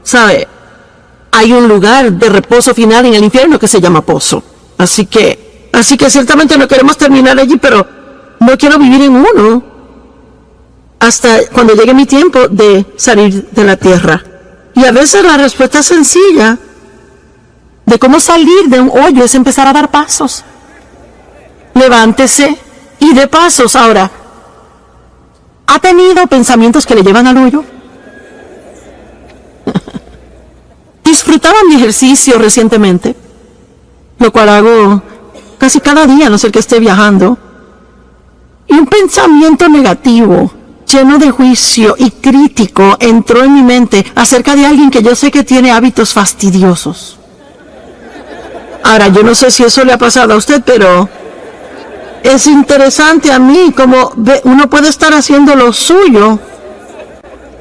¿sabe? Hay un lugar de reposo final en el infierno que se llama pozo. Así que ciertamente no queremos terminar allí, pero no quiero vivir en uno hasta cuando llegue mi tiempo de salir de la tierra. Y a veces la respuesta sencilla de cómo salir de un hoyo es empezar a dar pasos. Levántese y dé pasos. Ahora, ¿ha tenido pensamientos que le llevan al hoyo? Disfrutaba mi ejercicio recientemente, lo cual hago casi cada día, a no ser que esté viajando. Y un pensamiento negativo, lleno de juicio y crítico, entró en mi mente acerca de alguien que yo sé que tiene hábitos fastidiosos. Ahora, yo no sé si eso le ha pasado a usted, pero es interesante a mí como uno puede estar haciendo lo suyo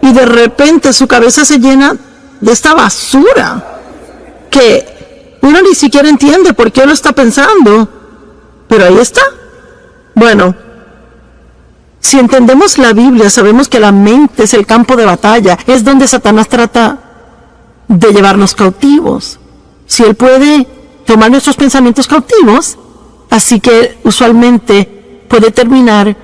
y de repente su cabeza se llena de esta basura que uno ni siquiera entiende por qué lo está pensando, pero ahí está. Bueno, si entendemos la Biblia, sabemos que la mente es el campo de batalla, es donde Satanás trata de llevarnos cautivos. Si él puede tomar nuestros pensamientos cautivos, así que usualmente puede terminar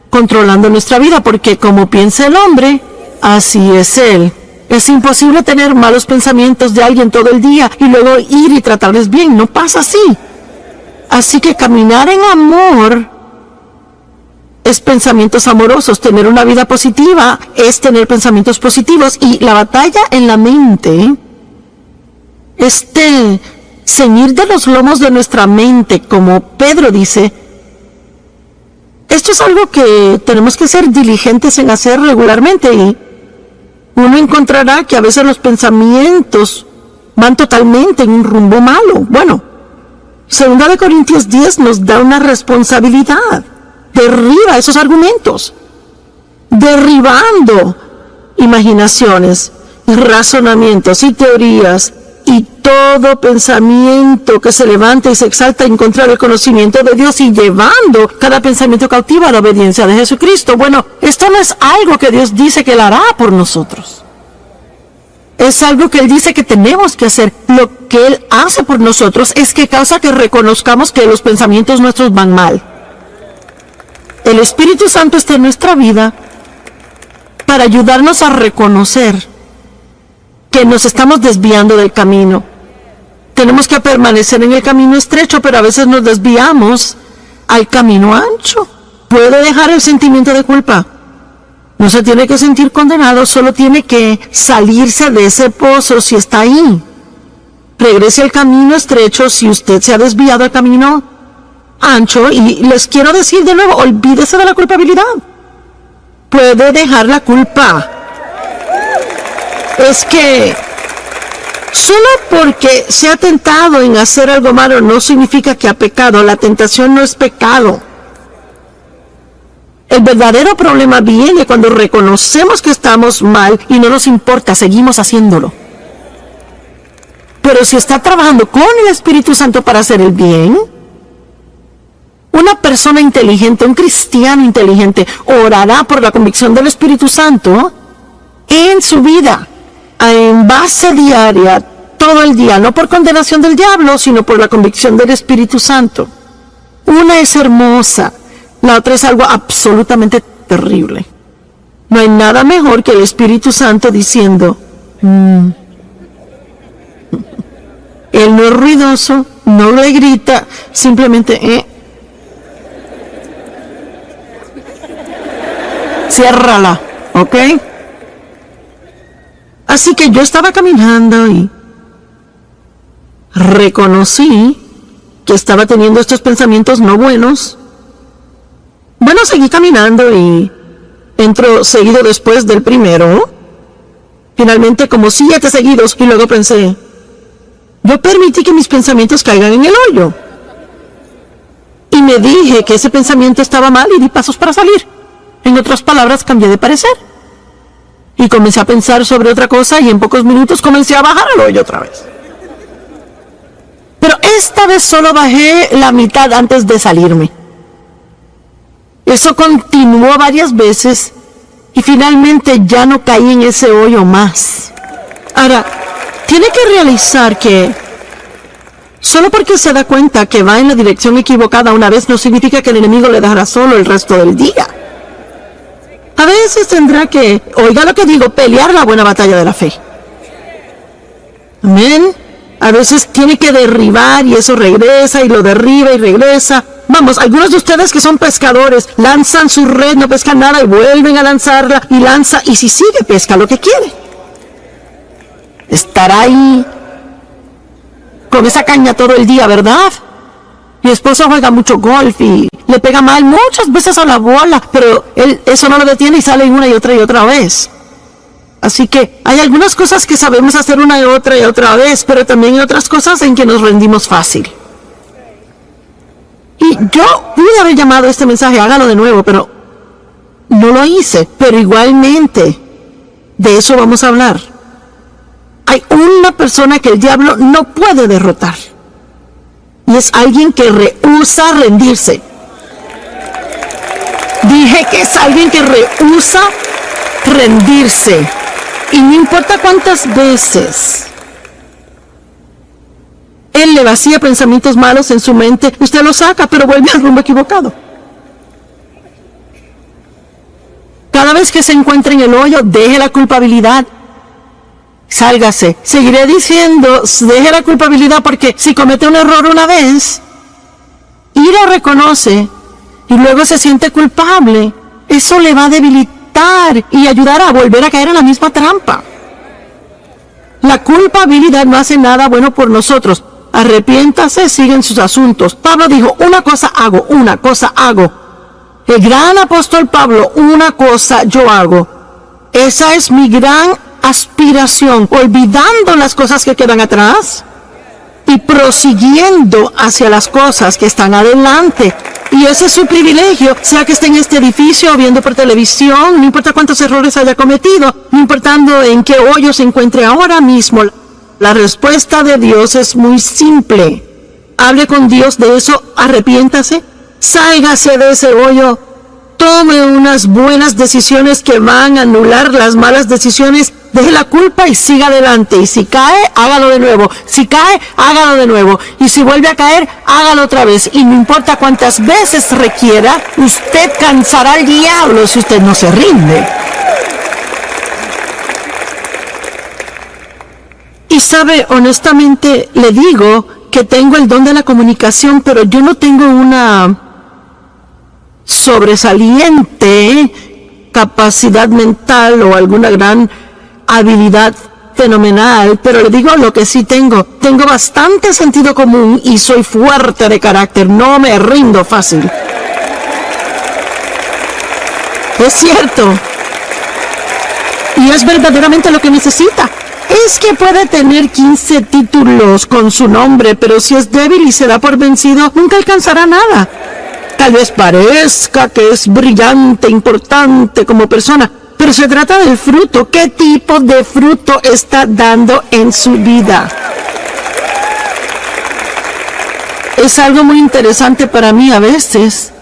controlando nuestra vida, porque como piensa el hombre, así es él. Es imposible tener malos pensamientos de alguien todo el día y luego ir y tratarles bien. No pasa así. Así que caminar en amor es pensamientos amorosos. Tener una vida positiva es tener pensamientos positivos. Y la batalla en la mente, ceñir de los lomos de nuestra mente, como Pedro dice, esto es algo que tenemos que ser diligentes en hacer regularmente, y uno encontrará que a veces los pensamientos van totalmente en un rumbo malo. Bueno, 2 Corintios 10 nos da una responsabilidad. Derriba esos argumentos, derribando imaginaciones y razonamientos y teorías y todo pensamiento que se levanta y se exalta en contra del conocimiento de Dios, y llevando cada pensamiento cautivo a la obediencia de Jesucristo. Bueno, esto no es algo que Dios dice que Él hará por nosotros. Es algo que Él dice que tenemos que hacer. Lo que Él hace por nosotros es que causa que reconozcamos que los pensamientos nuestros van mal. El Espíritu Santo está en nuestra vida para ayudarnos a reconocer que nos estamos desviando del camino. Tenemos que permanecer en el camino estrecho, pero a veces nos desviamos al camino ancho. Puede dejar el sentimiento de culpa. No se tiene que sentir condenado, solo tiene que salirse de ese pozo si está ahí. Regrese al camino estrecho si usted se ha desviado al camino ancho. Y les quiero decir de nuevo, olvídese de la culpabilidad. Puede dejar la culpa. Es que solo porque se ha tentado en hacer algo malo no significa que ha pecado. La tentación no es pecado. El verdadero problema viene cuando reconocemos que estamos mal y no nos importa, seguimos haciéndolo. Pero si está trabajando con el Espíritu Santo para hacer el bien, una persona inteligente, un cristiano inteligente, orará por la convicción del Espíritu Santo en su vida, en base diaria, todo el día, no por condenación del diablo, sino por la convicción del Espíritu Santo. Una es hermosa, la otra es algo absolutamente terrible. No hay nada mejor que el Espíritu Santo diciendo, Él no es ruidoso, no le grita, simplemente, ciérrala, ¿ok? Así que yo estaba caminando y reconocí que estaba teniendo estos pensamientos no buenos. Bueno, seguí caminando y entro seguido después del primero. Finalmente como 7 seguidos, y luego pensé, yo permití que mis pensamientos caigan en el hoyo. Y me dije que ese pensamiento estaba mal y di pasos para salir. En otras palabras, cambié de parecer. Y comencé a pensar sobre otra cosa y en pocos minutos comencé a bajar al hoyo otra vez. Pero esta vez solo bajé la mitad antes de salirme. Eso continuó varias veces y finalmente ya no caí en ese hoyo más. Ahora, tiene que realizar que solo porque se da cuenta que va en la dirección equivocada una vez no significa que el enemigo le dejará solo el resto del día. A veces tendrá que, oiga lo que digo, pelear la buena batalla de la fe. Amén. A veces tiene que derribar y eso regresa y lo derriba y regresa. Vamos, algunos de ustedes que son pescadores lanzan su red, no pescan nada y vuelven a lanzarla y lanza y si sigue pesca lo que quiere. Estará ahí con esa caña todo el día, ¿verdad? Mi esposo juega mucho golf y le pega mal muchas veces a la bola, pero él eso no lo detiene y sale una y otra vez. Así que hay algunas cosas que sabemos hacer una y otra vez, pero también hay otras cosas en que nos rendimos fácil. Y yo pude haber llamado este mensaje, hágalo de nuevo, pero no lo hice. Pero igualmente, de eso vamos a hablar. Hay una persona que el diablo no puede derrotar. Y es alguien que rehúsa rendirse. Dije que es alguien que rehúsa rendirse. Y no importa cuántas veces él le vacía pensamientos malos en su mente, usted lo saca, pero vuelve al rumbo equivocado. Cada vez que se encuentre en el hoyo, deje la culpabilidad. Sálgase. Seguiré diciendo, deje la culpabilidad porque si comete un error una vez y lo reconoce y luego se siente culpable, eso le va a debilitar y ayudar a volver a caer en la misma trampa. La culpabilidad no hace nada bueno por nosotros. Arrepiéntase, siguen sus asuntos. Pablo dijo, una cosa hago. El gran apóstol Pablo, una cosa yo hago. Esa es mi gran aspiración, olvidando las cosas que quedan atrás y prosiguiendo hacia las cosas que están adelante. Y ese es su privilegio, sea que esté en este edificio o viendo por televisión, no importa cuántos errores haya cometido, no importando en qué hoyo se encuentre ahora mismo. La respuesta de Dios es muy simple. Hable con Dios de eso, arrepiéntase, sálgase de ese hoyo, tome unas buenas decisiones que van a anular las malas decisiones, deje la culpa y siga adelante. Y si cae, hágalo de nuevo. Si cae, hágalo de nuevo. Y si vuelve a caer, hágalo otra vez. Y no importa cuántas veces requiera, usted cansará al diablo si usted no se rinde. Y sabe, honestamente le digo que tengo el don de la comunicación, pero yo no tengo una sobresaliente capacidad mental o alguna gran habilidad fenomenal, pero le digo lo que sí tengo bastante sentido común y soy fuerte de carácter, no me rindo fácil. Es cierto. Y es verdaderamente lo que necesita. Es que puede tener 15 títulos con su nombre, pero si es débil y se da por vencido, nunca alcanzará nada. Tal vez parezca que es brillante, importante como persona, pero se trata del fruto. ¿Qué tipo de fruto está dando en su vida? Es algo muy interesante para mí a veces.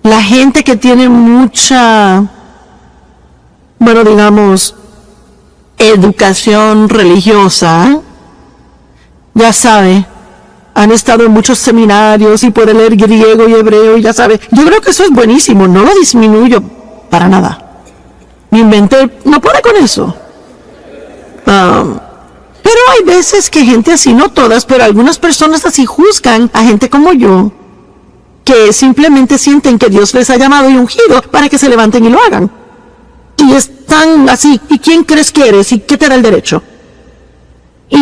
La gente que tiene mucha, digamos, educación religiosa, ya sabe, han estado en muchos seminarios y puede leer griego y hebreo y ya sabe. Yo creo que eso es buenísimo, no lo disminuyo para nada. Mi mente no puede con eso. Pero hay veces que gente así, no todas, pero algunas personas así juzgan a gente como yo, que simplemente sienten que Dios les ha llamado y ungido para que se levanten y lo hagan. Y están así, ¿y quién crees que eres? ¿Y qué te da el derecho? Y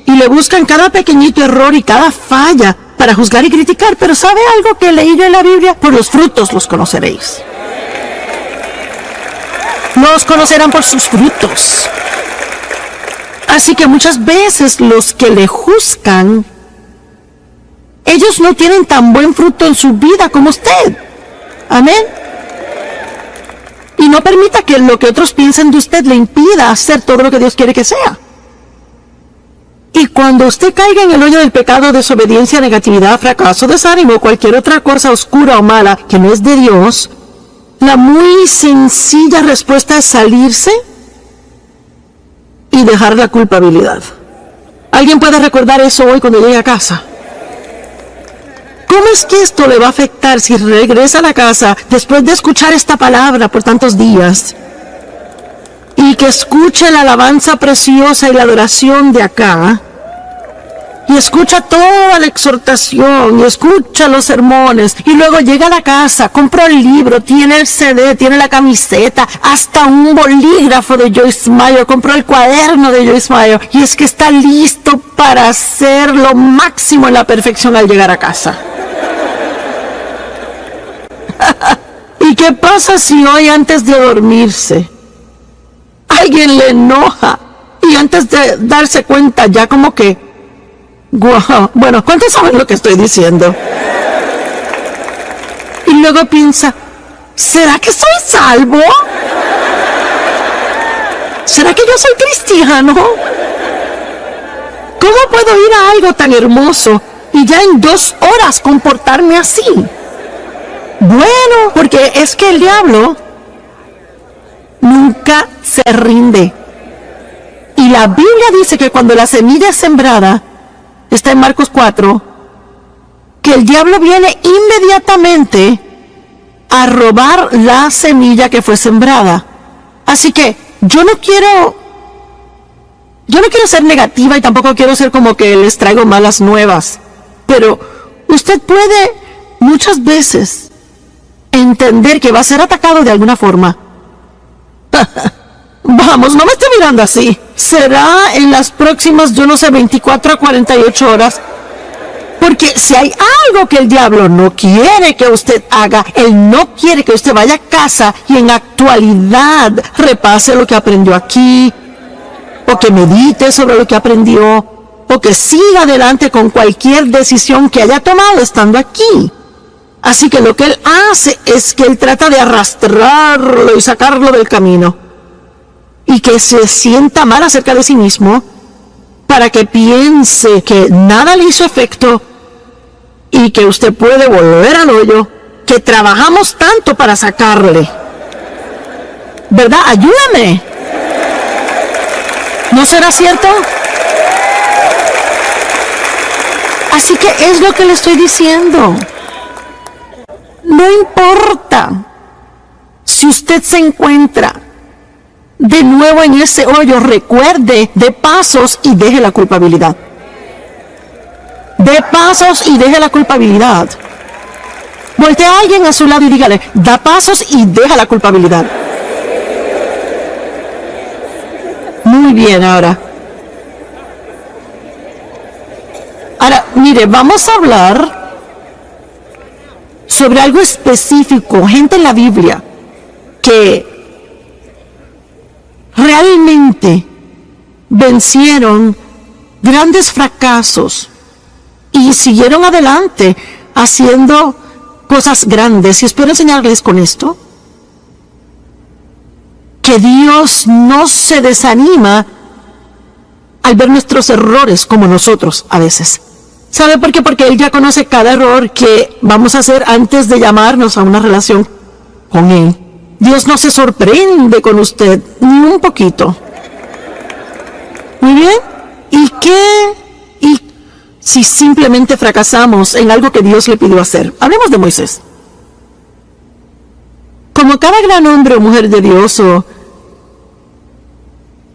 y le buscan cada pequeñito error y cada falla para juzgar y criticar. Pero ¿sabe algo que leí yo en la Biblia? Por los frutos los conoceréis. Los conocerán por sus frutos. Así que muchas veces los que le juzgan, ellos no tienen tan buen fruto en su vida como usted. Amén. Y no permita que lo que otros piensen de usted le impida hacer todo lo que Dios quiere que sea. Y cuando usted caiga en el hoyo del pecado, desobediencia, negatividad, fracaso, desánimo, cualquier otra cosa oscura o mala que no es de Dios, la muy sencilla respuesta es salirse y dejar la culpabilidad. ¿Alguien puede recordar eso hoy cuando llegue a casa? ¿Cómo es que esto le va a afectar si regresa a la casa después de escuchar esta palabra por tantos días? Y que escuche la alabanza preciosa y la adoración de acá. Y escucha toda la exhortación, y escucha los sermones, y luego llega a la casa, compra el libro, tiene el CD, tiene la camiseta, hasta un bolígrafo de Joyce Meyer, compró el cuaderno de Joyce Meyer, y es que está listo para hacer lo máximo en la perfección al llegar a casa. ¿Y qué pasa si hoy antes de dormirse alguien le enoja y antes de darse cuenta ya como que wow, bueno, ¿cuántos saben lo que estoy diciendo? Y luego piensa, ¿será que soy salvo? ¿Será que yo soy cristiano? ¿Cómo puedo ir a algo tan hermoso y ya en 2 horas comportarme así? Bueno, porque es que el diablo nunca se rinde. Y la Biblia dice que cuando la semilla es sembrada, está en Marcos 4, que el diablo viene inmediatamente a robar la semilla que fue sembrada. Así que yo no quiero ser negativa y tampoco quiero ser como que les traigo malas nuevas, pero usted puede muchas veces entender que va a ser atacado de alguna forma. Vamos, no me esté mirando así. Será en las próximas, 24 a 48 horas. Porque si hay algo que el diablo no quiere que usted haga, él no quiere que usted vaya a casa y en actualidad repase lo que aprendió aquí, o que medite sobre lo que aprendió, o que siga adelante con cualquier decisión que haya tomado estando aquí. Así que lo que él hace es que él trata de arrastrarlo y sacarlo del camino. Y que se sienta mal acerca de sí mismo, para que piense que nada le hizo efecto y que usted puede volver al hoyo que trabajamos tanto para sacarle. ¿Verdad? Ayúdame. ¿No será cierto? Así que es lo que le estoy diciendo. No importa si usted se encuentra de nuevo en ese hoyo, recuerde, dé pasos y deje la culpabilidad. Dé pasos y deje la culpabilidad. Voltea a alguien a su lado y dígale, da pasos y deja la culpabilidad. Muy bien, ahora, mire, vamos a hablar sobre algo específico, gente en la Biblia que realmente vencieron grandes fracasos y siguieron adelante haciendo cosas grandes. Y espero enseñarles con esto que Dios no se desanima al ver nuestros errores como nosotros a veces. ¿Sabe por qué? Porque Él ya conoce cada error que vamos a hacer antes de llamarnos a una relación con Él. Dios no se sorprende con usted ni un poquito. Muy bien. ¿Y si simplemente fracasamos en algo que Dios le pidió hacer? Hablemos de Moisés. Como cada gran hombre o mujer de Dios, o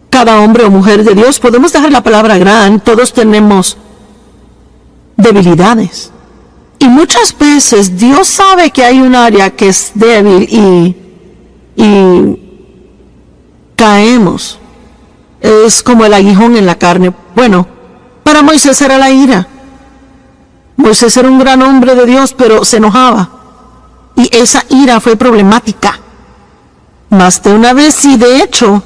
cada hombre o mujer de Dios, podemos dejar la palabra gran, todos tenemos debilidades. Y muchas veces Dios sabe que hay un área que es débil y caemos. Es como el aguijón en la carne. Bueno, para Moisés era la ira. Moisés era un gran hombre de Dios, pero se enojaba. Y esa ira fue problemática más de una vez, y de hecho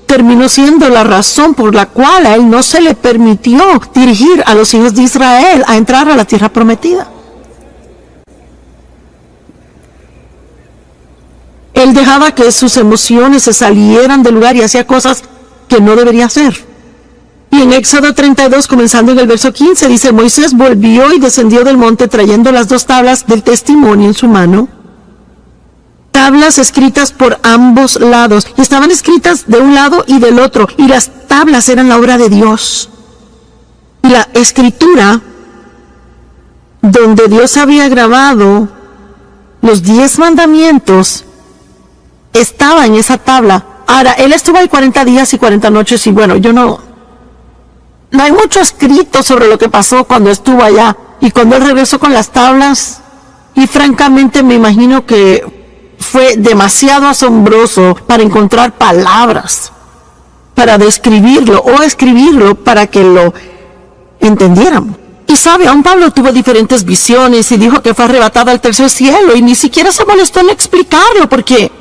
terminó siendo la razón por la cual a él no se le permitió dirigir a los hijos de Israel a entrar a la tierra prometida. Él dejaba que sus emociones se salieran del lugar y hacía cosas que no debería hacer. Y en Éxodo 32, comenzando en el verso 15, dice, Moisés volvió y descendió del monte trayendo las 2 tablas del testimonio en su mano. Tablas escritas por ambos lados. Y estaban escritas de un lado y del otro. Y las tablas eran la obra de Dios. Y la escritura, donde Dios había grabado los 10 mandamientos, estaba en esa tabla. Ahora, él estuvo ahí 40 días y 40 noches y bueno, no hay mucho escrito sobre lo que pasó cuando estuvo allá y cuando él regresó con las tablas. Y francamente me imagino que fue demasiado asombroso para encontrar palabras para describirlo o escribirlo para que lo entendiéramos. Y sabe, aún Pablo tuvo diferentes visiones y dijo que fue arrebatado al tercer cielo y ni siquiera se molestó en explicarlo porque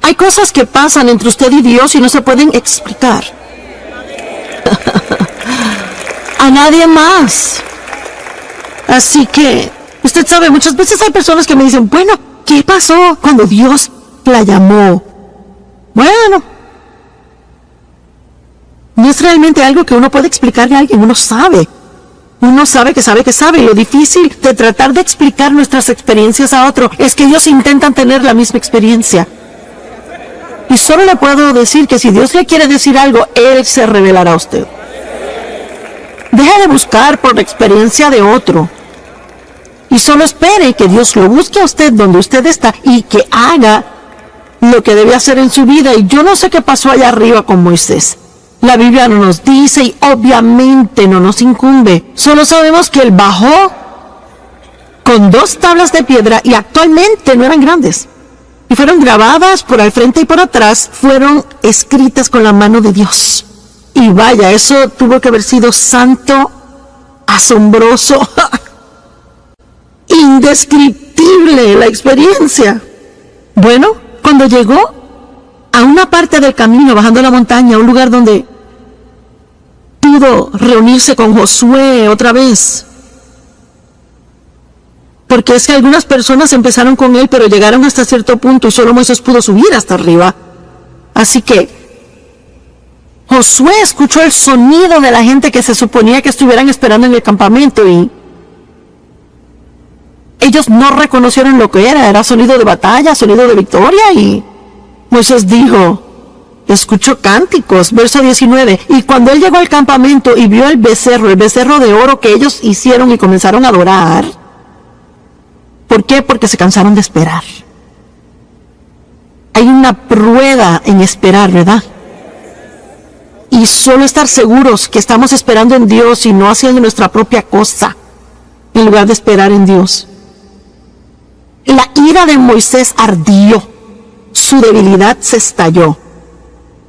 hay cosas que pasan entre usted y Dios y no se pueden explicar. A nadie más. Así que, usted sabe, muchas veces hay personas que me dicen, bueno, ¿qué pasó cuando Dios la llamó? Bueno, no es realmente algo que uno puede explicarle a alguien, uno sabe. Uno sabe que sabe que sabe. Y lo difícil de tratar de explicar nuestras experiencias a otro es que ellos intentan tener la misma experiencia. Y solo le puedo decir que si Dios le quiere decir algo, Él se revelará a usted. Deje de buscar por la experiencia de otro. Y solo espere que Dios lo busque a usted donde usted está y que haga lo que debe hacer en su vida. Y yo no sé qué pasó allá arriba con Moisés. La Biblia no nos dice y obviamente no nos incumbe. Solo sabemos que él bajó con 2 tablas de piedra y actualmente no eran grandes. Y fueron grabadas por al frente y por atrás, fueron escritas con la mano de Dios. Y vaya, eso tuvo que haber sido santo, asombroso, indescriptible la experiencia. Bueno, cuando llegó a una parte del camino, bajando la montaña, a un lugar donde pudo reunirse con Josué otra vez. Porque es que algunas personas empezaron con él, pero llegaron hasta cierto punto y solo Moisés pudo subir hasta arriba. Así que Josué escuchó el sonido de la gente que se suponía que estuvieran esperando en el campamento y ellos no reconocieron lo que era sonido de batalla, sonido de victoria y Moisés dijo, escuchó cánticos, verso 19, y cuando él llegó al campamento y vio el becerro de oro que ellos hicieron y comenzaron a adorar. ¿Por qué? Porque se cansaron de esperar. Hay una prueba en esperar, ¿verdad? Y solo estar seguros que estamos esperando en Dios y no haciendo nuestra propia cosa, en lugar de esperar en Dios. La ira de Moisés ardió, su debilidad se estalló.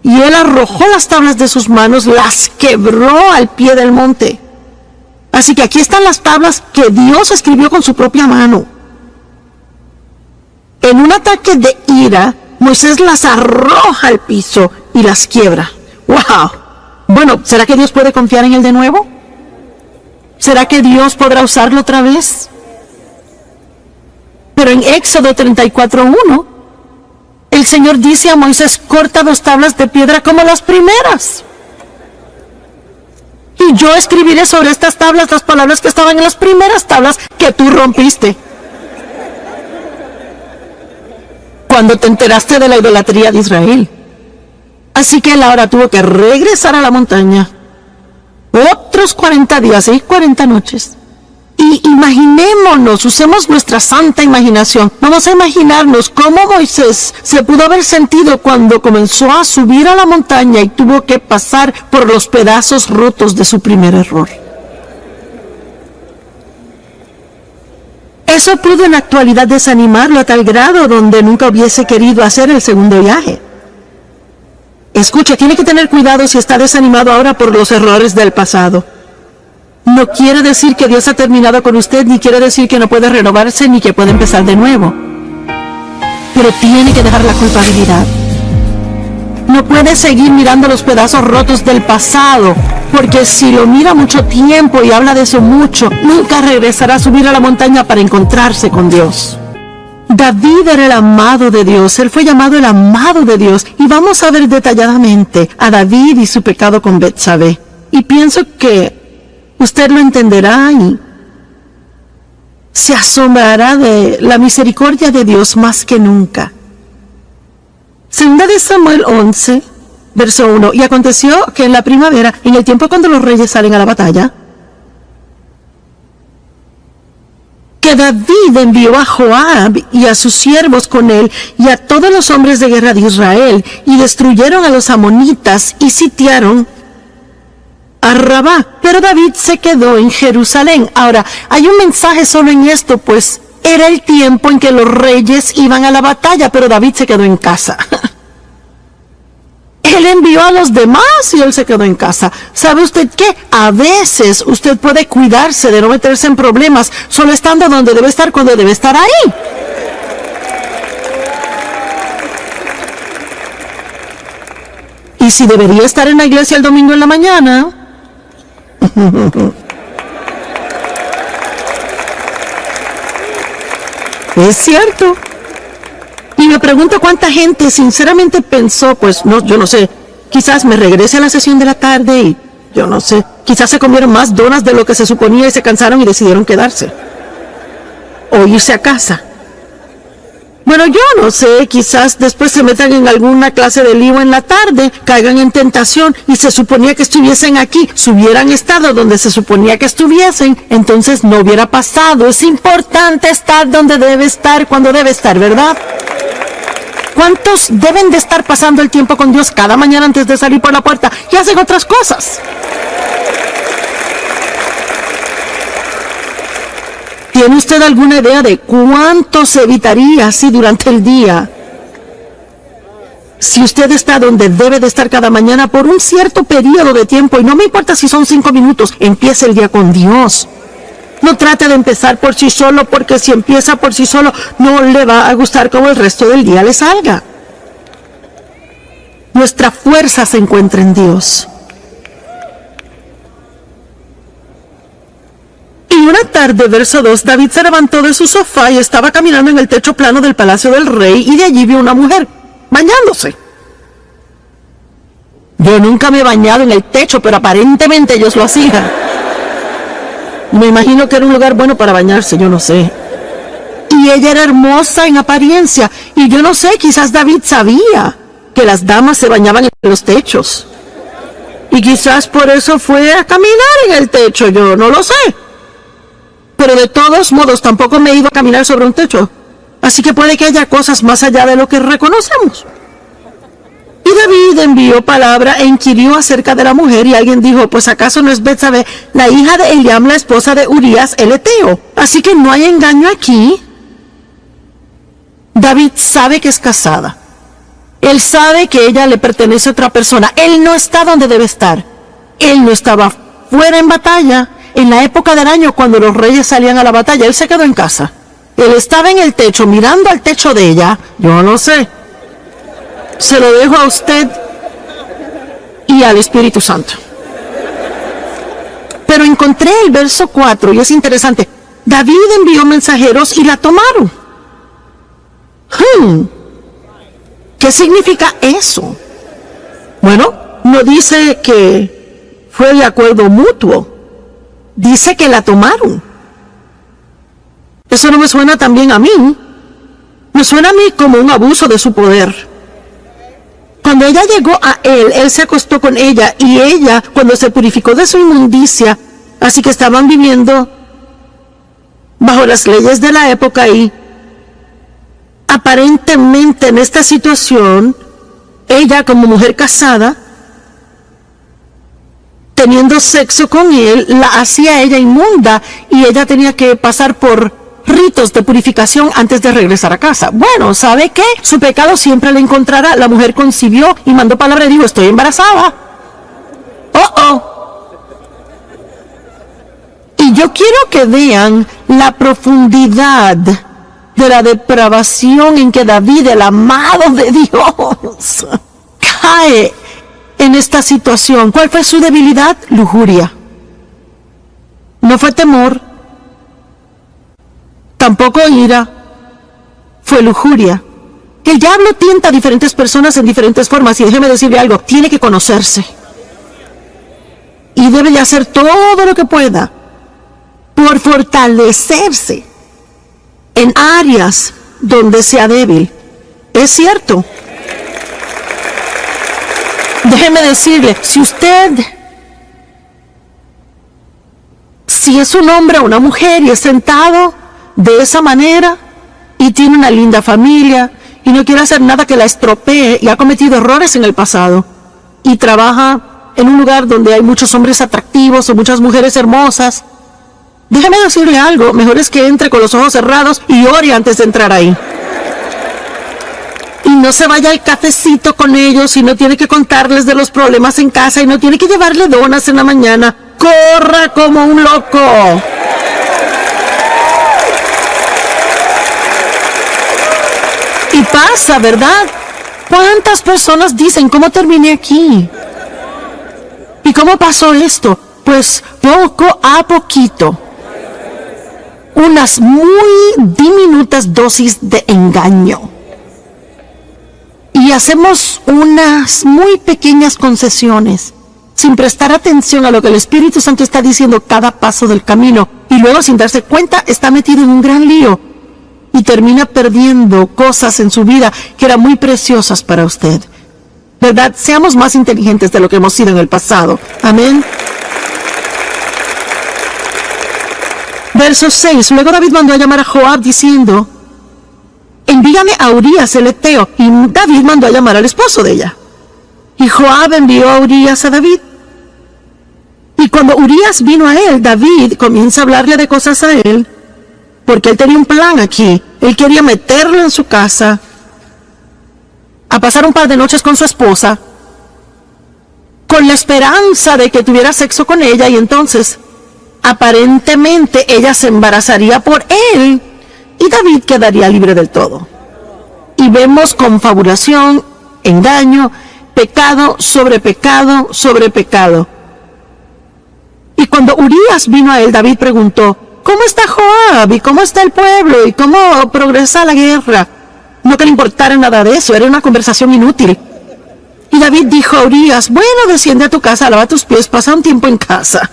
Y él arrojó las tablas de sus manos, las quebró al pie del monte. Así que aquí están las tablas que Dios escribió con su propia mano. En un ataque de ira, Moisés las arroja al piso y las quiebra. ¡Wow! Bueno, ¿será que Dios puede confiar en él de nuevo? ¿Será que Dios podrá usarlo otra vez? Pero en Éxodo 34:1, el Señor dice a Moisés, corta 2 tablas de piedra como las primeras. Y yo escribiré sobre estas tablas las palabras que estaban en las primeras tablas que tú rompiste. Cuando te enteraste de la idolatría de Israel. Así que él ahora tuvo que regresar a la montaña. Otros 40 días y 40 noches. Y imaginémonos, usemos nuestra santa imaginación. Vamos a imaginarnos cómo Moisés se pudo haber sentido cuando comenzó a subir a la montaña y tuvo que pasar por los pedazos rotos de su primer error. Eso pudo en la actualidad desanimarlo a tal grado donde nunca hubiese querido hacer el segundo viaje. Escucha, tiene que tener cuidado si está desanimado ahora por los errores del pasado. No quiere decir que Dios ha terminado con usted, ni quiere decir que no puede renovarse, ni que puede empezar de nuevo. Pero tiene que dejar la culpabilidad. No puede seguir mirando los pedazos rotos del pasado, porque si lo mira mucho tiempo y habla de eso mucho, nunca regresará a subir a la montaña para encontrarse con Dios. David era el amado de Dios, él fue llamado el amado de Dios, y vamos a ver detalladamente a David y su pecado con Betsabé. Y pienso que usted lo entenderá y se asombrará de la misericordia de Dios más que nunca. Segunda de Samuel 11, Verso 1. Y aconteció que en la primavera, en el tiempo cuando los reyes salen a la batalla, que David envió a Joab y a sus siervos con él y a todos los hombres de guerra de Israel, y destruyeron a los amonitas y sitiaron a Rabá. Pero David se quedó en Jerusalén. Ahora, hay un mensaje solo en esto, pues era el tiempo en que los reyes iban a la batalla, pero David se quedó en casa. Él envió a los demás y él se quedó en casa. ¿Sabe usted qué? A veces usted puede cuidarse de no meterse en problemas solo estando donde debe estar cuando debe estar ahí. Y si debería estar en la iglesia el domingo en la mañana, es cierto. Y me pregunto cuánta gente sinceramente pensó, pues no, yo no sé, quizás me regrese a la sesión de la tarde y yo no sé, quizás se comieron más donas de lo que se suponía y se cansaron y decidieron quedarse o irse a casa. Bueno, yo no sé, quizás después se metan en alguna clase de lío en la tarde, caigan en tentación y se suponía que estuviesen aquí. Si hubieran estado donde se suponía que estuviesen, entonces no hubiera pasado. Es importante estar donde debe estar, cuando debe estar, ¿verdad? ¿Cuántos deben de estar pasando el tiempo con Dios cada mañana antes de salir por la puerta y hacen otras cosas? ¿Tiene usted alguna idea de cuánto se evitaría así durante el día? Si usted está donde debe de estar cada mañana por un cierto periodo de tiempo, y no me importa si son 5 minutos, empiece el día con Dios. No trate de empezar por sí solo, porque si empieza por sí solo, no le va a gustar cómo el resto del día le salga. Nuestra fuerza se encuentra en Dios. Y una tarde, verso 2, David se levantó de su sofá y estaba caminando en el techo plano del palacio del rey, y de allí vio una mujer bañándose. Yo nunca me he bañado en el techo, pero aparentemente ellos lo hacían. Me imagino que era un lugar bueno para bañarse, yo no sé. Y ella era hermosa en apariencia, y yo no sé, quizás David sabía que las damas se bañaban en los techos. Y quizás por eso fue a caminar en el techo, yo no lo sé. Pero de todos modos, tampoco me he ido a caminar sobre un techo. Así que puede que haya cosas más allá de lo que reconocemos. Y David envió palabra e inquirió acerca de la mujer, y alguien dijo, pues acaso no es Betsabé, la hija de Eliam, la esposa de Urías el Eteo. Así que no hay engaño aquí. David sabe que es casada. Él sabe que ella le pertenece a otra persona. Él no está donde debe estar. Él no estaba fuera en batalla. En la época del año cuando los reyes salían a la batalla, él se quedó en casa. Él estaba en el techo, mirando al techo de ella. Yo no sé. Se lo dejo a usted y al Espíritu Santo. Pero encontré el verso 4 y es interesante. David envió mensajeros y la tomaron. ¿Qué significa eso? Bueno, no dice que fue de acuerdo mutuo. Dice que la tomaron. Eso no me suena tan bien a mí. Me suena a mí como un abuso de su poder. Cuando ella llegó a él se acostó con ella, y ella, cuando se purificó de su inmundicia, así que estaban viviendo bajo las leyes de la época, y aparentemente en esta situación, ella como mujer casada, teniendo sexo con él, la hacía ella inmunda, y ella tenía que pasar por ritos de purificación antes de regresar a casa. Bueno, ¿sabe qué? Su pecado siempre le encontrará. La mujer concibió y mandó palabra y dijo, estoy embarazada. Y yo quiero que vean la profundidad de la depravación en que David, el amado de Dios, cae en esta situación. ¿Cuál fue su debilidad? Lujuria. No fue temor, tampoco ira, fue lujuria. El diablo tienta a diferentes personas en diferentes formas, y déjeme decirle algo, tiene que conocerse. Y debe de hacer todo lo que pueda por fortalecerse en áreas donde sea débil. Es cierto. Déjeme decirle, si es un hombre o una mujer y es sentado de esa manera y tiene una linda familia y no quiere hacer nada que la estropee y ha cometido errores en el pasado y trabaja en un lugar donde hay muchos hombres atractivos o muchas mujeres hermosas, déjeme decirle algo, mejor es que entre con los ojos cerrados y ore antes de entrar ahí. Y no se vaya al cafecito con ellos y no tiene que contarles de los problemas en casa y no tiene que llevarle donas en la mañana. ¡Corra como un loco! Y pasa, ¿verdad? ¿Cuántas personas dicen cómo terminé aquí? ¿Y cómo pasó esto? Pues poco a poquito. Unas muy diminutas dosis de engaño. Y hacemos unas muy pequeñas concesiones, sin prestar atención a lo que el Espíritu Santo está diciendo cada paso del camino. Y luego, sin darse cuenta, está metido en un gran lío. Y termina perdiendo cosas en su vida que eran muy preciosas para usted. ¿Verdad? Seamos más inteligentes de lo que hemos sido en el pasado. Amén. Verso 6. Luego David mandó a llamar a Joab diciendo: envíame a Urías el Eteo. Y David mandó a llamar al esposo de ella. Y Joab envió a Urías a David. Y cuando Urías vino a él, David comienza a hablarle de cosas a él, porque él tenía un plan aquí. Él quería meterlo en su casa, a pasar un par de noches con su esposa, con la esperanza de que tuviera sexo con ella, y entonces, aparentemente, ella se embarazaría por él, y David quedaría libre del todo. Y vemos confabulación, engaño, pecado sobre pecado sobre pecado. Y cuando Urías vino a él, David preguntó: ¿cómo está Joab? ¿Y cómo está el pueblo? ¿Y cómo progresa la guerra? No que le importara nada de eso, era una conversación inútil. Y David dijo a Urías: bueno, desciende a tu casa, lava tus pies, pasa un tiempo en casa.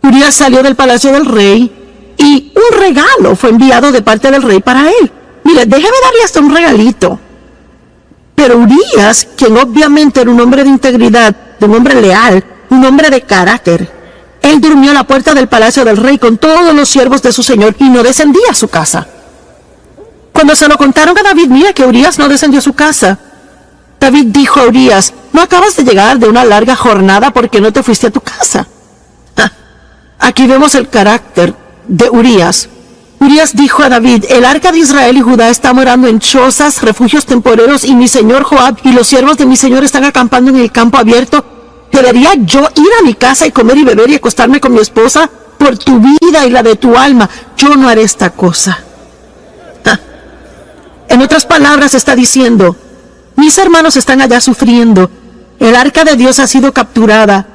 Urías salió del palacio del rey y un regalo fue enviado de parte del rey para él. Mire, déjeme darle hasta un regalito. Pero Urías, quien obviamente era un hombre de integridad, de un hombre leal, un hombre de carácter, él durmió a la puerta del palacio del rey con todos los siervos de su señor y no descendía a su casa. Cuando se lo contaron a David, mira que Urías no descendió a su casa. David dijo a Urías: ¿no acabas de llegar de una larga jornada porque no te fuiste a tu casa? Aquí vemos el carácter de Urías. Urías dijo a David: el arca de Israel y Judá está morando en chozas, refugios temporeros, y mi señor Joab y los siervos de mi señor están acampando en el campo abierto. ¿Debería yo ir a mi casa y comer y beber y acostarme con mi esposa? Por tu vida y la de tu alma, yo no haré esta cosa. En otras palabras, está diciendo: mis hermanos están allá sufriendo, el arca de Dios ha sido capturada,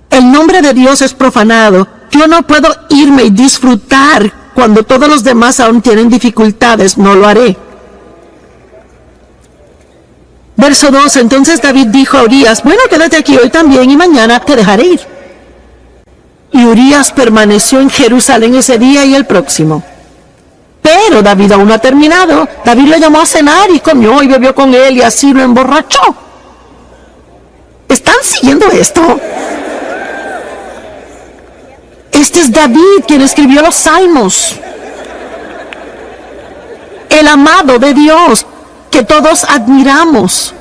el nombre de Dios es profanado, yo no puedo irme y disfrutar cuando todos los demás aún tienen dificultades, no lo haré. Verso 2, entonces David dijo a Urías: bueno, quédate aquí hoy también y mañana te dejaré ir. Y Urías permaneció en Jerusalén ese día y el próximo. Pero David aún no ha terminado. David lo llamó a cenar y comió y bebió con él y así lo emborrachó. ¿Están siguiendo esto? Este es David quien escribió los Salmos. El amado de Dios que todos admiramos.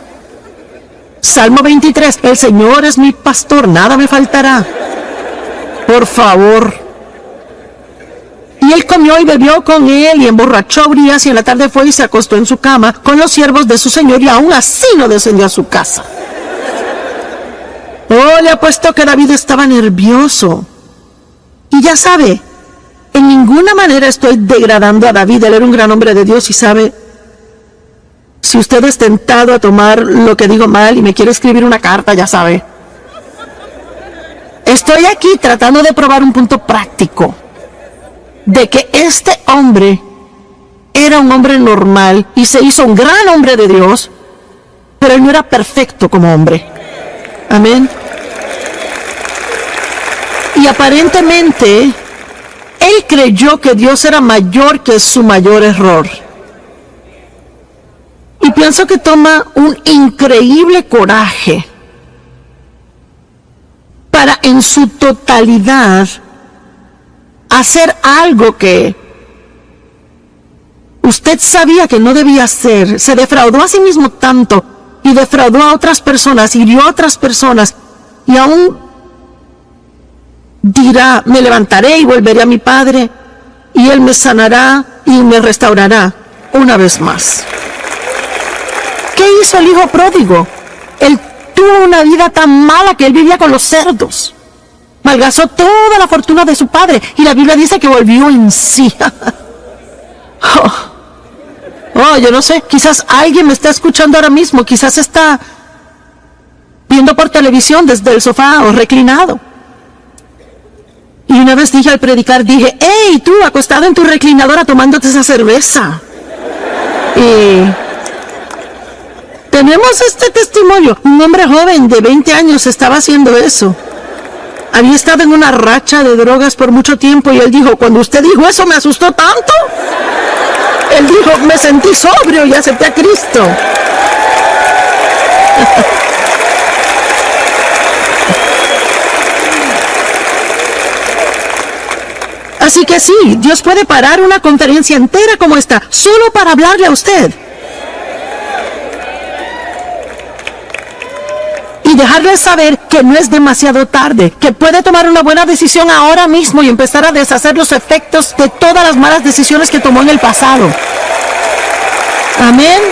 Salmo 23, el Señor es mi pastor, nada me faltará. Por favor. Y él comió y bebió con él y emborrachó a Urías, y en la tarde fue y se acostó en su cama con los siervos de su señor, y aún así no descendió a su casa. Oh, le apuesto que David estaba nervioso. Y ya sabe, en ninguna manera estoy degradando a David. Él era un gran hombre de Dios y sabe, si usted es tentado a tomar lo que digo mal y me quiere escribir una carta, ya sabe. Estoy aquí tratando de probar un punto práctico de que este hombre era un hombre normal y se hizo un gran hombre de Dios, pero él no era perfecto como hombre. Amén. Y aparentemente, él creyó que Dios era mayor que su mayor error. Y pienso que toma un increíble coraje para en su totalidad hacer algo que usted sabía que no debía hacer. Se defraudó a sí mismo tanto y defraudó a otras personas, hirió a otras personas, y aún dirá: me levantaré y volveré a mi padre, y él me sanará y me restaurará una vez más. ¿Qué hizo el hijo pródigo? Él tuvo una vida tan mala que él vivía con los cerdos. Malgastó toda la fortuna de su padre, y la Biblia dice que volvió en sí. Yo no sé, quizás alguien me está escuchando ahora mismo, quizás está viendo por televisión desde el sofá o reclinado. Y una vez dije al predicar, dije: ¡hey, tú, acostado en tu reclinadora tomándote esa cerveza! Y tenemos este testimonio. Un hombre joven de 20 años estaba haciendo eso. Había estado en una racha de drogas por mucho tiempo, y él dijo: cuando usted dijo eso me asustó tanto. Él dijo: me sentí sobrio y acepté a Cristo. Así que sí, Dios puede parar una conferencia entera como esta, solo para hablarle a usted. Y dejarle saber que no es demasiado tarde, que puede tomar una buena decisión ahora mismo y empezar a deshacer los efectos de todas las malas decisiones que tomó en el pasado. Amén.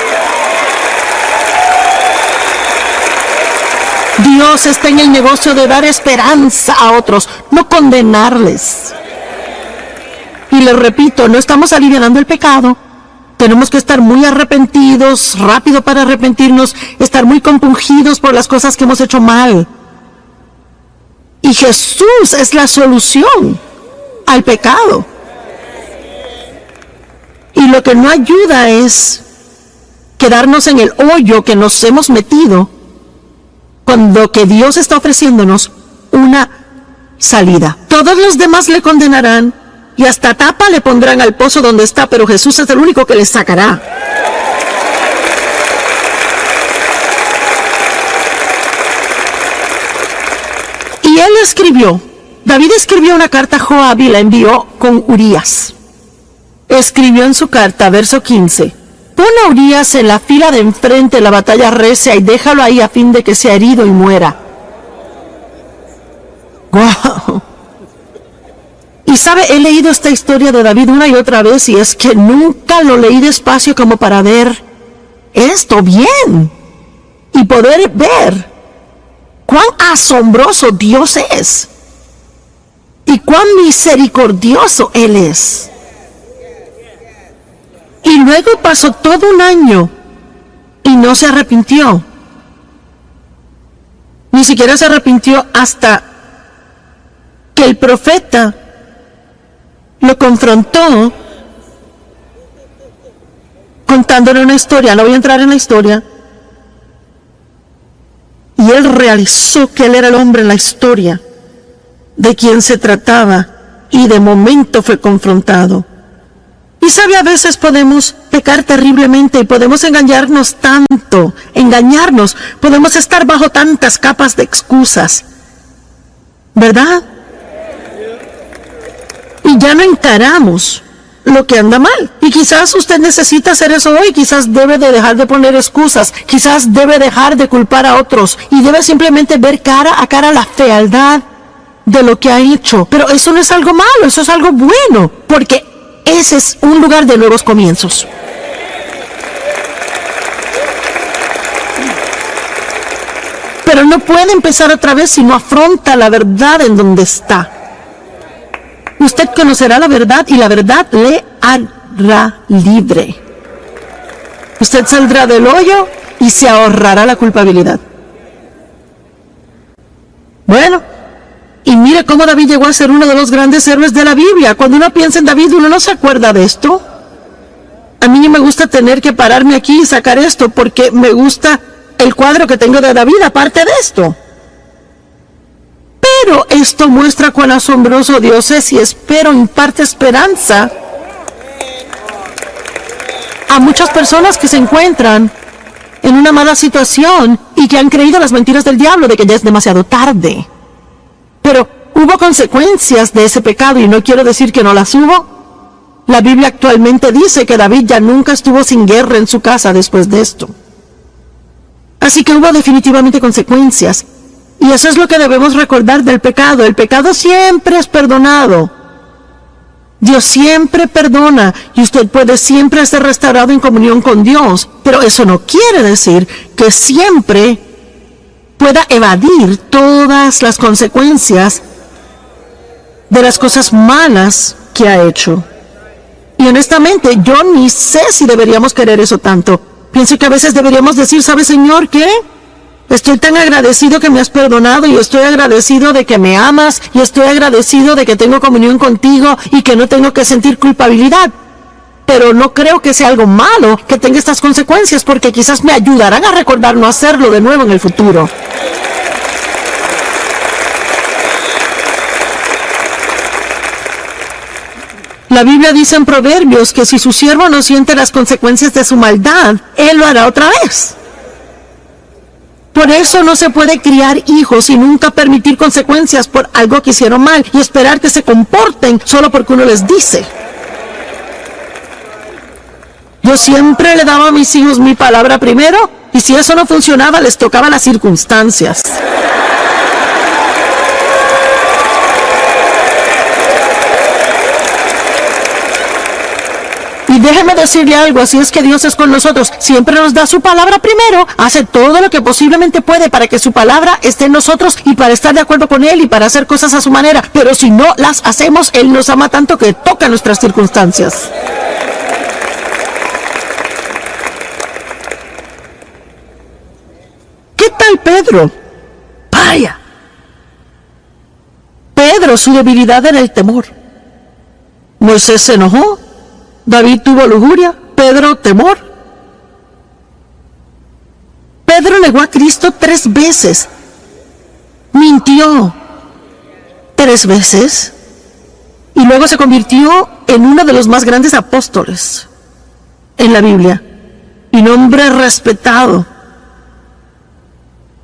Dios está en el negocio de dar esperanza a otros, no condenarles. Y les repito, no estamos alivianando el pecado. Tenemos que estar muy arrepentidos, rápido para arrepentirnos, estar muy compungidos por las cosas que hemos hecho mal. Y Jesús es la solución al pecado. Y lo que no ayuda es quedarnos en el hoyo que nos hemos metido, cuando que Dios está ofreciéndonos una salida. Todos los demás le condenarán y hasta tapa le pondrán al pozo donde está, pero Jesús es el único que le sacará. Y él escribió, David escribió una carta a Joab y la envió con Urías. Escribió en su carta, verso 15: pon a Urías en la fila de enfrente, la batalla recia, y déjalo ahí a fin de que sea herido y muera. ¡Wow! Y sabe, he leído esta historia de David una y otra vez, y es que nunca lo leí despacio como para ver esto bien y poder ver cuán asombroso Dios es y cuán misericordioso Él es. Y luego pasó todo un año y no se arrepintió. Ni siquiera se arrepintió hasta que el profeta lo confrontó contándole una historia. No voy a entrar en la historia. Y él realizó que él era el hombre en la historia de quien se trataba, y de momento fue confrontado. Y sabe, a veces podemos pecar terriblemente y podemos engañarnos tanto, podemos estar bajo tantas capas de excusas, ¿verdad? Y ya no encaramos lo que anda mal. Y quizás usted necesita hacer eso hoy, quizás debe de dejar de poner excusas, quizás debe dejar de culpar a otros y debe simplemente ver cara a cara la fealdad de lo que ha hecho. Pero eso no es algo malo, eso es algo bueno, porque ese es un lugar de nuevos comienzos. Pero no puede empezar otra vez si no afronta la verdad en donde está. Usted conocerá la verdad y la verdad le hará libre. Usted saldrá del hoyo y se ahorrará la culpabilidad. Bueno, y mire cómo David llegó a ser uno de los grandes héroes de la Biblia. Cuando uno piensa en David, uno no se acuerda de esto. A mí no me gusta tener que pararme aquí y sacar esto, porque me gusta el cuadro que tengo de David aparte de esto. Pero esto muestra cuán asombroso Dios es, y espero imparte esperanza a muchas personas que se encuentran en una mala situación y que han creído las mentiras del diablo de que ya es demasiado tarde. Pero hubo consecuencias de ese pecado y no quiero decir que no las hubo. La Biblia actualmente dice que David ya nunca estuvo sin guerra en su casa después de esto. Así que hubo definitivamente consecuencias. Y eso es lo que debemos recordar del pecado. El pecado siempre es perdonado. Dios siempre perdona y usted puede siempre ser restaurado en comunión con Dios. Pero eso no quiere decir que siempre pueda evadir todas las consecuencias de las cosas malas que ha hecho. Y honestamente, yo ni sé si deberíamos querer eso tanto. Pienso que a veces deberíamos decir, ¿sabe, Señor, qué? Estoy tan agradecido que me has perdonado y estoy agradecido de que me amas y estoy agradecido de que tengo comunión contigo y que no tengo que sentir culpabilidad. Pero no creo que sea algo malo que tenga estas consecuencias porque quizás me ayudarán a recordar no hacerlo de nuevo en el futuro. La Biblia dice en Proverbios que si su siervo no siente las consecuencias de su maldad, él lo hará otra vez. Por eso no se puede criar hijos y nunca permitir consecuencias por algo que hicieron mal y esperar que se comporten solo porque uno les dice. Yo siempre le daba a mis hijos mi palabra primero y si eso no funcionaba les tocaba las circunstancias. Y déjeme decirle algo, así es que Dios es con nosotros, siempre nos da su palabra primero, hace todo lo que posiblemente puede para que su palabra esté en nosotros y para estar de acuerdo con Él y para hacer cosas a su manera, pero si no las hacemos, Él nos ama tanto que toca nuestras circunstancias. ¿Qué tal Pedro? Vaya. Pedro, su debilidad era el temor. Moisés se enojó. David tuvo lujuria, Pedro temor. Pedro negó a Cristo 3 veces. Mintió 3 veces. Y luego se convirtió en uno de los más grandes apóstoles en la Biblia. Y un hombre respetado.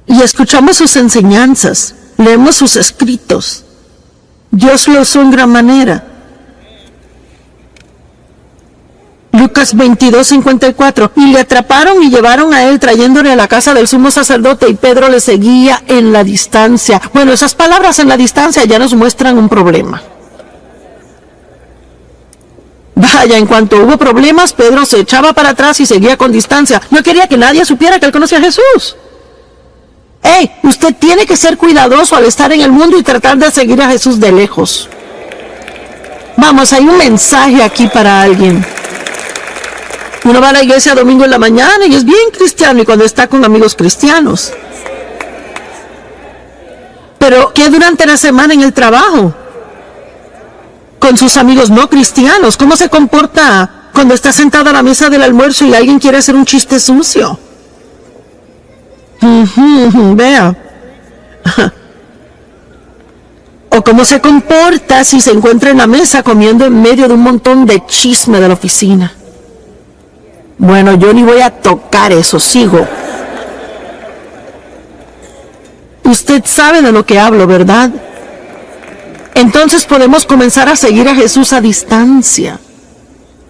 Y escuchamos sus enseñanzas, leemos sus escritos. Dios lo usó en gran manera. Lucas 22:54, y le atraparon y llevaron a él trayéndole a la casa del sumo sacerdote y Pedro le seguía en la distancia. Bueno, esas palabras en la distancia ya nos muestran un problema. Vaya, en cuanto hubo problemas, Pedro se echaba para atrás y seguía con distancia. No quería que nadie supiera que él conocía a Jesús. ¡Ey! Usted tiene que ser cuidadoso al estar en el mundo y tratar de seguir a Jesús de lejos. Vamos, hay un mensaje aquí para alguien. Uno va a la iglesia domingo en la mañana y es bien cristiano y cuando está con amigos cristianos. Pero ¿qué durante la semana en el trabajo? Con sus amigos no cristianos. ¿Cómo se comporta cuando está sentado a la mesa del almuerzo y alguien quiere hacer un chiste sucio? Vea. O cómo se comporta si se encuentra en la mesa comiendo en medio de un montón de chisme de la oficina. Bueno, yo ni voy a tocar eso, sigo. Usted sabe de lo que hablo, ¿verdad? Entonces podemos comenzar a seguir a Jesús a distancia.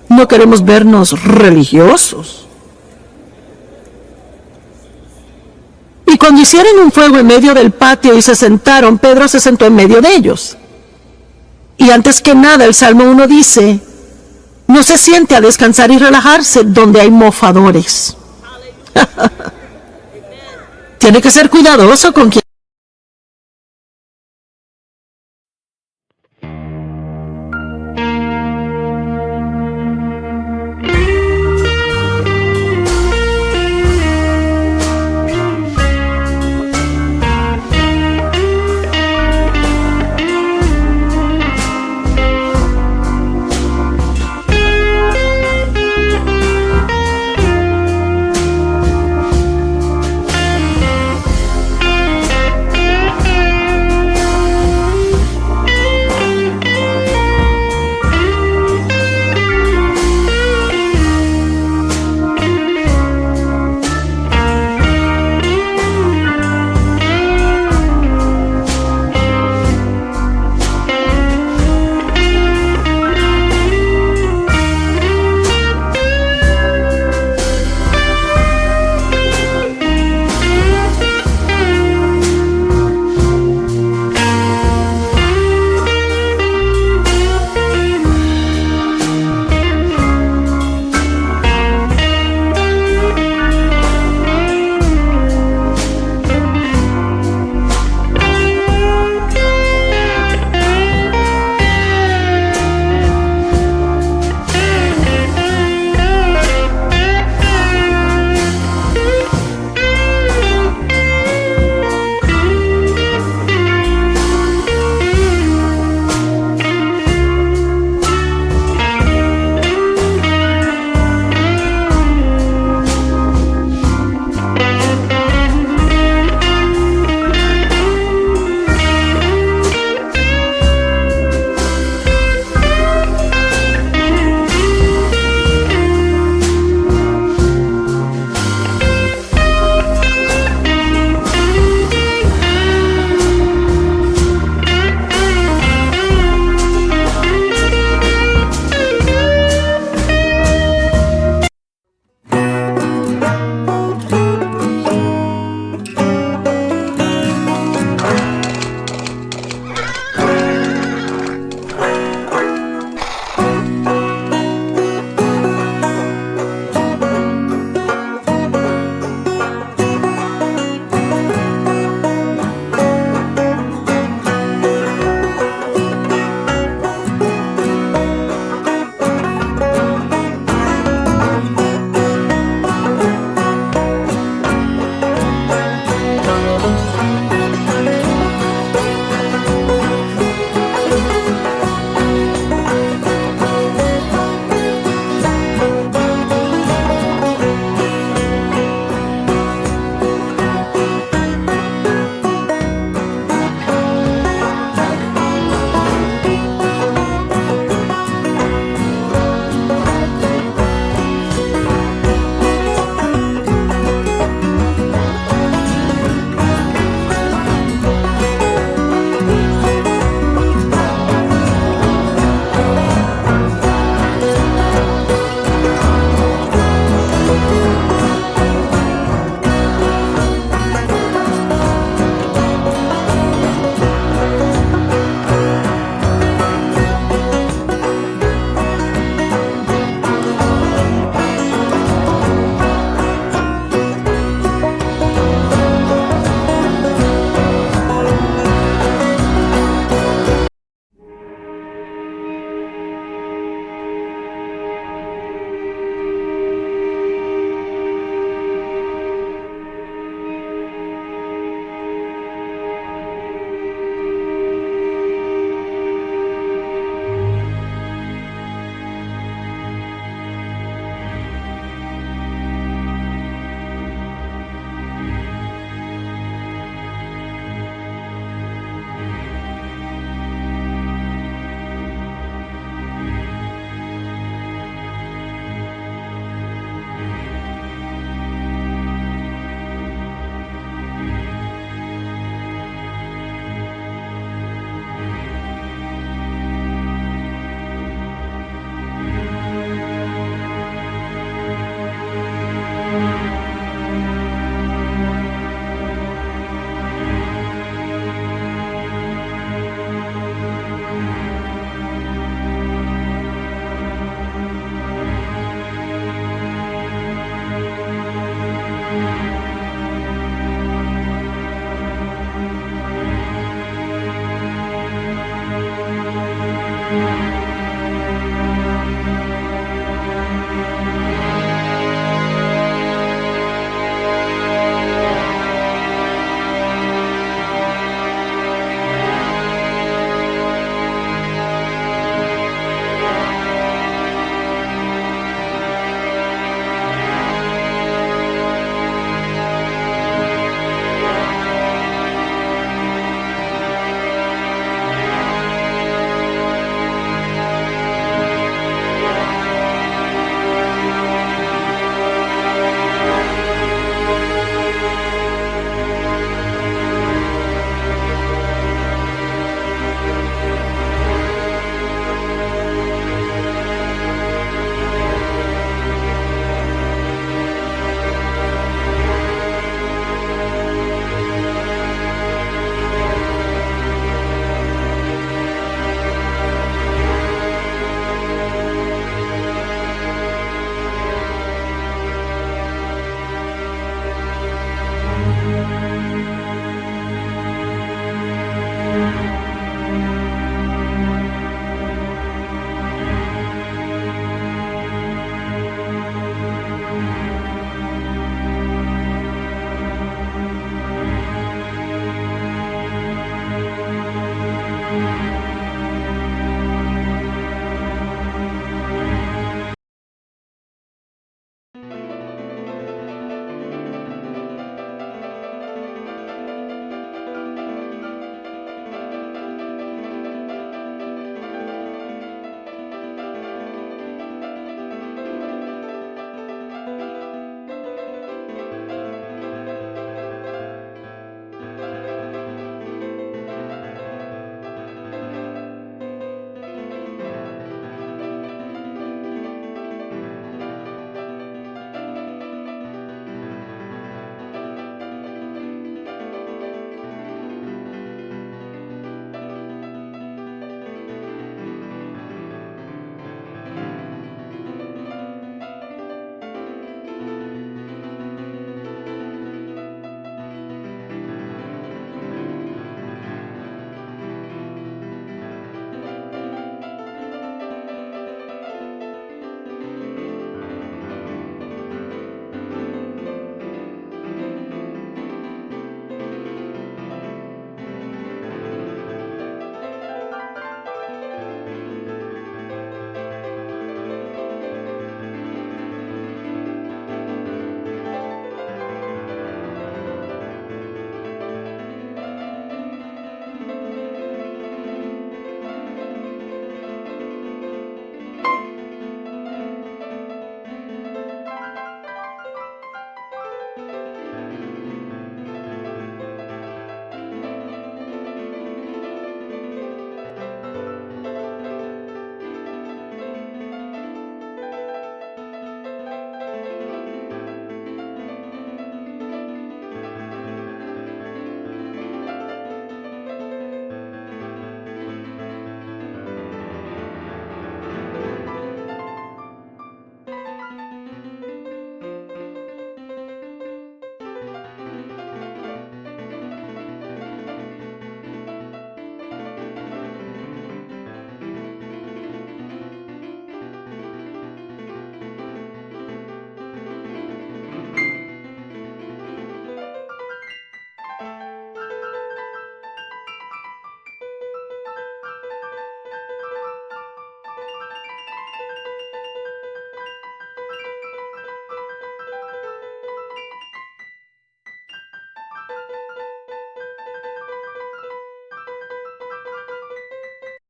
No queremos vernos religiosos. Y cuando hicieron un fuego en medio del patio y se sentaron, Pedro se sentó en medio de ellos. Y antes que nada, el Salmo 1 dice, no se siente a descansar y relajarse donde hay mofadores. Tiene que ser cuidadoso con quien